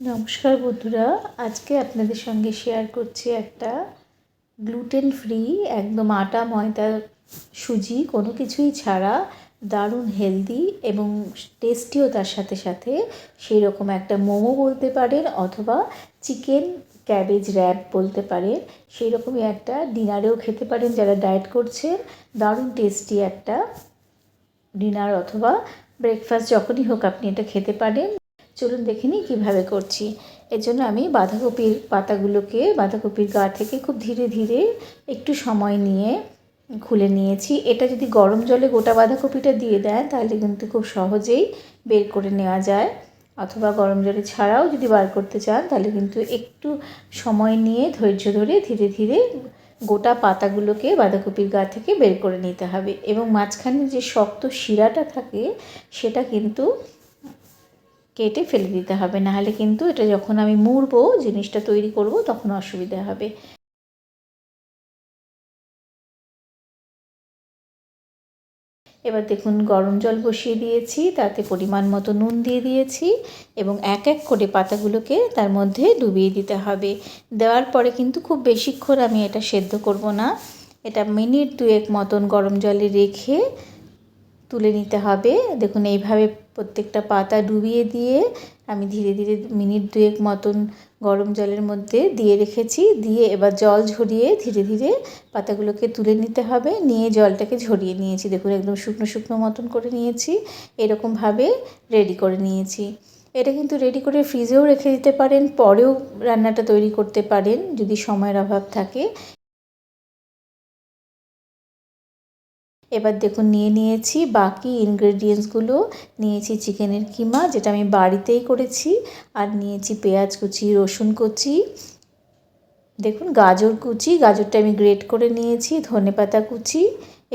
নমস্কার বন্ধুরা, আজকে আপনাদের সঙ্গে শেয়ার করছি একটা গ্লুটেন ফ্রি একদম আটা ময়দা সুজি কোনো কিছুই ছাড়া দারুণ হেলদি এবং টেস্টিও তার সাথে সাথে সেই রকম একটা মোমো বলতে পারেন অথবা চিকেন ক্যাবেজ র্যাপ বলতে পারেন। সেই রকমই একটা ডিনারেও খেতে পারেন যারা ডায়েট করছেন। দারুণ টেস্টি একটা ডিনার অথবা ব্রেকফাস্ট যখনই হোক আপনি এটা খেতে পারেন। চলুন দেখে নিই কীভাবে করছি। এর জন্য আমি বাঁধাকপির পাতাগুলোকে বাঁধাকপির গা থেকে খুব ধীরে ধীরে একটু সময় নিয়ে খুলে নিয়েছি। এটা যদি গরম জলে গোটা বাঁধাকপিটা দিয়ে দেন তাহলে কিন্তু খুব সহজেই বের করে নেওয়া যায়, অথবা গরম জলে ছাড়াও যদি বার করতে চান তাহলে কিন্তু একটু সময় নিয়ে ধৈর্য ধরে ধীরে ধীরে গোটা পাতাগুলোকে বাঁধাকপির গা থেকে বের করে নিতে হবে। এবং মাঝখানে যে শক্ত শিরাটা থাকে সেটা কিন্তু কেটে ফেলে দিতে হবে, নাহলে কিন্তু এটা যখন আমি মুড়বো জিনিসটা তৈরি করব তখন অসুবিধা হবে। এবার দেখুন গরম জল বসিয়ে দিয়েছি, তাতে পরিমাণ মতো নুন দিয়ে দিয়েছি এবং এক এক করে পাতাগুলোকে তার মধ্যে ডুবিয়ে দিতে হবে। দেওয়ার পরে কিন্তু খুব বেশিক্ষণ আমি এটা সেদ্ধ করব না, এটা মিনিট দুয়েক মতন গরম জলে রেখে তুলে নিতে হবে। দেখুন এইভাবে প্রত্যেকটা পাতা ডুবিয়ে দিয়ে আমি ধীরে ধীরে মিনিট দুয়েক মতন গরম জলের মধ্যে দিয়ে রেখেছি। দিয়ে এবার জল ঝরিয়ে ধীরে ধীরে পাতাগুলোকে তুলে নিতে হবে। নিয়ে জলটাকে ঝরিয়ে নিয়েছি, দেখুন একদম শুকনো শুকনো মতন করে নিয়েছি। এরকমভাবে রেডি করে নিয়েছি। এটা কিন্তু রেডি করে ফ্রিজেও রেখে দিতে পারেন, পরেও রান্নাটা তৈরি করতে পারেন যদি সময়ের অভাব থাকে। এবার দেখুন নিয়ে নিয়েছি বাকি ইনগ্রেডিয়েন্টসগুলো। নিয়েছি চিকেনের কিমা, যেটা আমি বাড়িতেই করেছি, আর নিয়েছি পেঁয়াজ কুচি, রসুন কুচি, দেখুন গাজর কুচি, গাজরটা আমি গ্রেট করে নিয়েছি, ধনেপাতা কুচি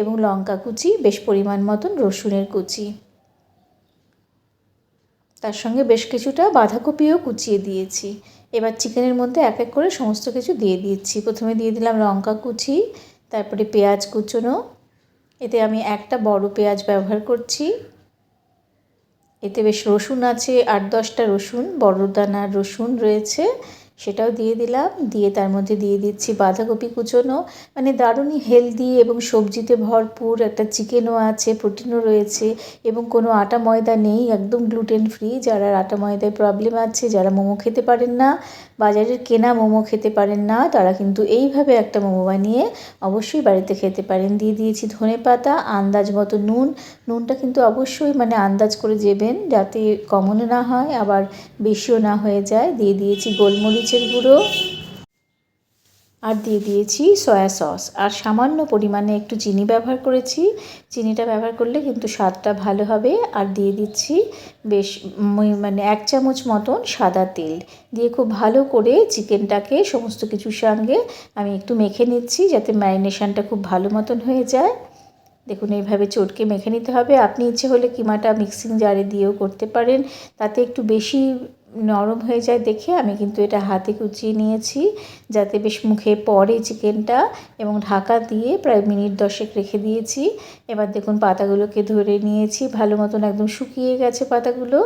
এবং লঙ্কা কুচি, বেশ পরিমাণ মতন রসুনের কুচি, তার সঙ্গে বেশ কিছুটা বাঁধাকপিও কুচিয়ে দিয়েছি। এবার চিকেনের মধ্যে এক এক করে সমস্ত কিছু দিয়ে দিচ্ছি। প্রথমে দিয়ে দিলাম লঙ্কা কুচি, তারপরে পেঁয়াজ কুচোনো, এতে আমি একটা বড় পেঁয়াজ ব্যবহার করছি। এতে বেশ রসুন আছে, 8-10টা রসুন, বড় দানার রসুন রয়েছে, সেটাও দিয়ে দিলাম। দিয়ে তার মধ্যে দিয়ে দিচ্ছি বাঁধাকপি কুচোনো। মানে দারুণই হেলদি এবং সবজিতে ভরপুর একটা চিকেনও আছে, প্রোটিনও রয়েছে এবং কোনো আটা ময়দা নেই, একদম গ্লুটেন ফ্রি। যারা আটা ময়দায় প্রবলেম আছে, যারা মোমো খেতে পারেন না, বাজারের কেনা মোমো খেতে পারেন না, তারা কিন্তু এইভাবে একটা মোমো বানিয়ে অবশ্যই বাড়িতে খেতে পারেন। দিয়ে দিয়েছি ধনেপাতা, আন্দাজ মতো নুন। নুনটা কিন্তু অবশ্যই মানে আন্দাজ করে দেবেন, যাতে কমও না হয় আবার বেশিও না হয়ে যায়। দিয়ে দিয়েছি গোলমরিচের গুঁড়ো, আর দিয়ে দিয়েছি সয়া সস, আর সামান্য পরিমাণে একটু চিনি ব্যবহার করেছি। চিনিটা ব্যবহার করলে কিন্তু স্বাদটা ভালো হবে। আর দিয়ে দিচ্ছি বেশ মানে 1 চামচ মতন সাদা তেল। দিয়ে খুব ভালো করে চিকেনটাকে সমস্ত কিছুর সঙ্গে আমি একটু মেখে নিচ্ছি, যাতে ম্যারিনেশনটা খুব ভালো মতন হয়ে যায়। দেখুন এইভাবে চটকে মেখে নিতে হবে। আপনি ইচ্ছে হলে কিমাটা মিক্সিং জারে দিয়েও করতে পারেন, তাতে একটু বেশি নরম হয়ে যায় দেখে আমি কিন্তু এটা হাতে কুচিয়ে নিয়েছি, যাতে বেশ মুখে পড়ে চিকেনটা, এবং ঢাকা দিয়ে প্রায় মিনিট 10 রেখে দিয়েছি। এবার দেখুন পাতাগুলোকে ধরে নিয়েছি, ভালো মতন একদম শুকিয়ে গেছে পাতাগুলো।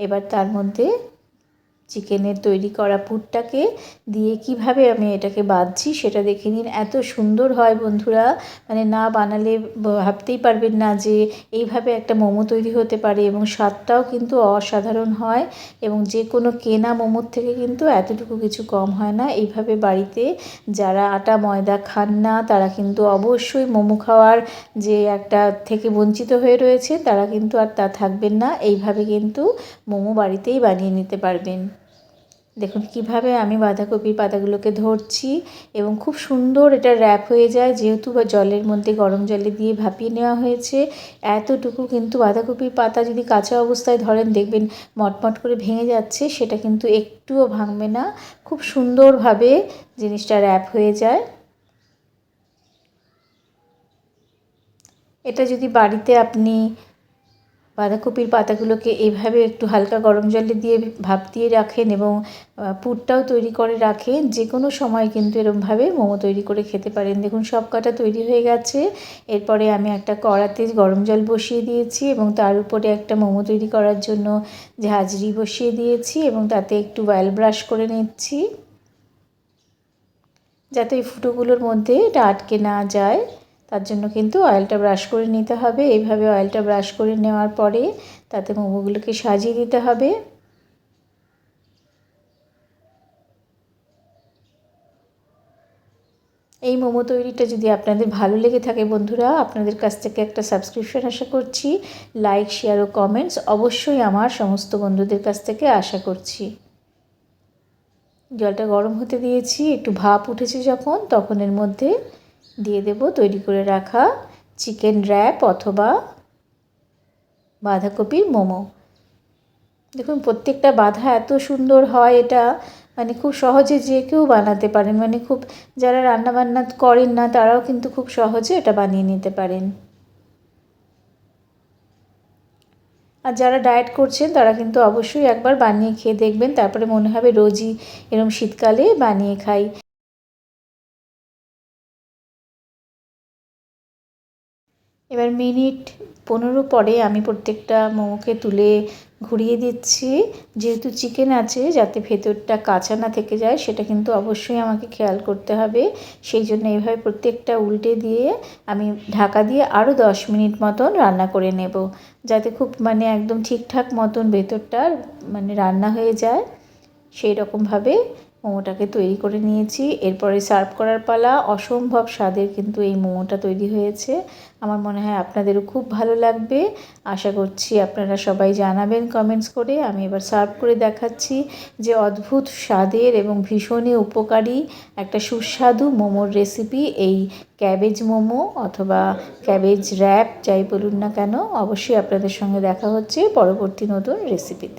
এবার তার মধ্যে চিকেনের তৈরি করা পুরটাকে দিয়ে কিভাবে আমি এটাকে বাঁধছি সেটা দেখে নিন। এত সুন্দর হয় বন্ধুরা, মানে না বানালে ভাবতেই পারবেন না যে এইভাবে একটা মোমো তৈরি হতে পারে, এবং স্বাদটাও কিন্তু অসাধারণ হয়, এবং যে কোনো কেনা মোমোর থেকে কিন্তু এতটুকু কিছু কম হয় না। এইভাবে বাড়িতে যারা আটা ময়দা খান না তারা কিন্তু অবশ্যই মোমো খাওয়ার যে একটা থেকে বঞ্চিত হয়ে রয়েছে, তারা কিন্তু আর তা থাকবেন না। এইভাবে কিন্তু মোমো বাড়িতেই বানিয়ে নিতে পারবেন। দেখুন কিভাবে আমি বাঁধাকপির পাতাগুলোকে ধরছি এবং খুব সুন্দর এটা র্যাপ হয়ে যায়, যেহেতু জলের মধ্যে গরম জলে দিয়ে ভাপিয়ে নেওয়া হয়েছে। এতটুকু কিন্তু বাঁধাকপির পাতা যদি কাঁচা অবস্থায় ধরেন দেখবেন মটমট করে ভেঙে যাচ্ছে, সেটা কিন্তু একটুও ভাঙবে না, খুব সুন্দরভাবে জিনিসটা র্যাপ হয়ে যায়। এটা যদি বাড়িতে আপনি বাঁধাকপির পাতাগুলোকে এইভাবে একটু হালকা গরম জলে দিয়ে ভাপ দিয়ে রাখেন এবং পুরটাও তৈরি করে রাখেন, যে কোনো সময় কিন্তু এরকমভাবে মোমো তৈরি করে খেতে পারেন। দেখুন সব কটা তৈরি হয়ে গেছে। এরপরে আমি একটা কড়াতে গরম জল বসিয়ে দিয়েছি এবং তার উপরে একটা মোমো তৈরি করার জন্য ঝাঁঝরি বসিয়ে দিয়েছি এবং তাতে একটু অয়েল ব্রাশ করে নিচ্ছি, যাতে এই ফুটোগুলোর মধ্যে এটা আটকে না যায়। তার জন্য কিন্তু অয়েলটা ব্রাশ করে নিতে হবে। এইভাবে অয়েলটা ব্রাশ করে নেওয়ার পরে তাতে মোমোগুলোকে সাজিয়ে দিতে হবে। এই মোমো তৈরিটা যদি আপনাদের ভালো লেগে থাকে বন্ধুরা, আপনাদের কাছ থেকে একটা সাবস্ক্রিপশন আশা করছি। লাইক, শেয়ার ও কমেন্টস অবশ্যই আমার সমস্ত বন্ধুদের কাছ থেকে আশা করছি। জলটা গরম হতে দিয়েছি, একটু ভাপ উঠেছে যখন, তখন এর মধ্যে দিয়ে দেব তৈরি করে রাখা চিকেন র্যাপ অথবা বাঁধাকপির মোমো। দেখুন প্রত্যেকটা বাঁধা এত সুন্দর হয়, এটা মানে খুব সহজে যে কেউ বানাতে পারেন, মানে খুব যারা রান্নাবান্না করেন না তারাও কিন্তু খুব সহজে এটা বানিয়ে নিতে পারেন। আর যারা ডায়েট করছেন তারা কিন্তু অবশ্যই একবার বানিয়ে খেয়ে দেখবেন, তারপরে মনে হবে রোজই এরকম শীতকালে বানিয়ে খাই। এবার মিনিট 15 পরে আমি প্রত্যেকটা মোমোকে তুলে ঘুরিয়ে দিচ্ছি। যেহেতু চিকেন আছে, যাতে ভেতরটা কাঁচা না থেকে যায় সেটা কিন্তু অবশ্যই আমাকে খেয়াল করতে হবে। সেই জন্য এইভাবে প্রত্যেকটা উল্টে দিয়ে আমি ঢাকা দিয়ে আরও 10 মিনিট মতন রান্না করে নেব, যাতে খুব মানে একদম ঠিকঠাক মতন ভেতরটা মানে রান্না হয়ে যায়। সেই রকমভাবে মোমোটাকে তৈরি করে নিয়েছি। এরপরে সার্ভ করার পালা। অসম্ভব স্বাদের কিন্তু এই মোমোটা তৈরি হয়েছে। আমার মনে হয় আপনাদেরও খুব ভালো লাগবে। আশা করছি আপনারা সবাই জানাবেন কমেন্টস করে। আমি এবার সার্ভ করে দেখাচ্ছি যে অদ্ভুত স্বাদের এবং ভীষণই উপকারী একটা সুস্বাদু মোমোর রেসিপি। এই ক্যাবেজ মোমো অথবা ক্যাবেজ র্যাপ যাই বলুন না কেন, অবশ্যই আপনাদের সঙ্গে দেখা হচ্ছে পরবর্তী নতুন রেসিপিতে।